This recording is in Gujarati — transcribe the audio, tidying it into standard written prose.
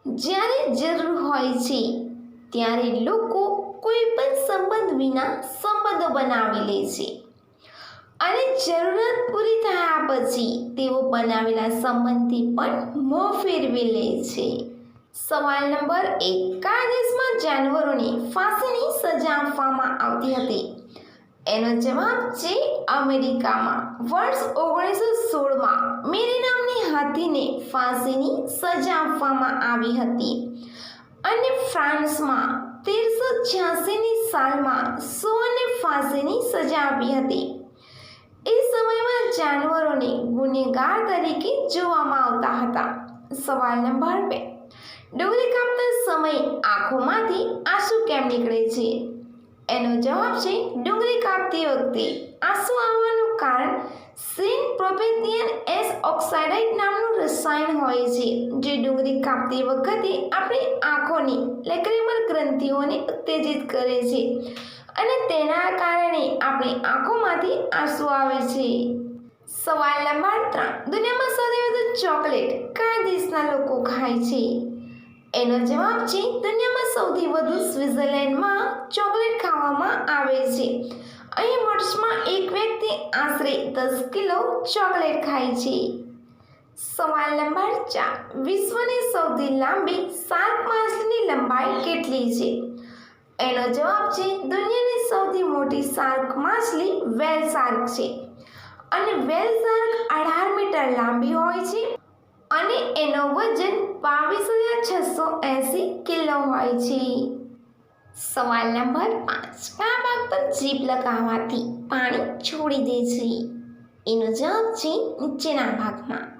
જ્યારે જરૂર હોય છે ત્યારે લોકો કોઈ પણ સંબંધ વિના સંબંધો બનાવી લે છે અને જરૂરત પૂરી થયા પછી તેઓ બનાવેલા સંબંધથી પણ મોં ફેરવી લે છે. સવાલ નંબર 1. કયા દેશમાં જાનવરોને ફાંસીની સજા આપવામાં આવતી હતી? એનો જવાબ છે અમેરિકામાં. વર્ષ 1916માં મેરી નામની હાથીને ફાંસીની સજા આપવામાં આવી હતી અને ફ્રાન્સમાં 1386ની સાલમાં સોને ફાંસીની સજા આપી હતી. એ સમયમાં જાનવરોને ગુનેગાર તરીકે જોવામાં આવતા હતા. સવાલ નંબર 2. ડુંગળી કાપતા સમયે આંખોમાંથી આંસુ કેમ નીકળે છે? એનો જવાબ છે ડુંગળી કાપતી વખતે આંસુ આવવાનું કારણ સિન-પ્રોપેનિયન એસ ઓક્સાઇડ નામનું રસાયણ હોય છે, જે ડુંગળી કાપતી વખતે આપણી આંખોની લેક્રિમલ ગ્રંથિઓને ઉત્તેજિત કરે છે અને તેના કારણે આપણી આંખોમાંથી આંસુ આવે છે. સવાલ નંબર 3. દુનિયામાં સૌથી વધુ ચોકલેટ કયા દેશના લોકો ખાય છે? એનો જવાબ છે દુનિયામાં સૌથી વધુ સ્વિટ્ઝરલેન્ડમાં ચોકલેટ ખાવામાં આવે છે. અહીં વર્ષમાં એક વ્યક્તિ આશરે 10 કિલો ચોકલેટ ખાય છે. સવાલ નંબર 4. વિશ્વની સૌથી લાંબી શાર્ક માછલીની લંબાઈ કેટલી છે? એનો જવાબ છે દુનિયાની સૌથી મોટી શાર્ક માછલી વ્હેલ શાર્ક છે અને વ્હેલ શાર્ક 18 મીટર લાંબી હોય છે અને એનો વજન 22,680 કિલો હોય છે. સવાલ નંબર 5. કયા ભાગ પર જીભ લગાવવાથી પાણી છોડી દે છે? એનો જવાબ છે નીચેના ભાગમાં.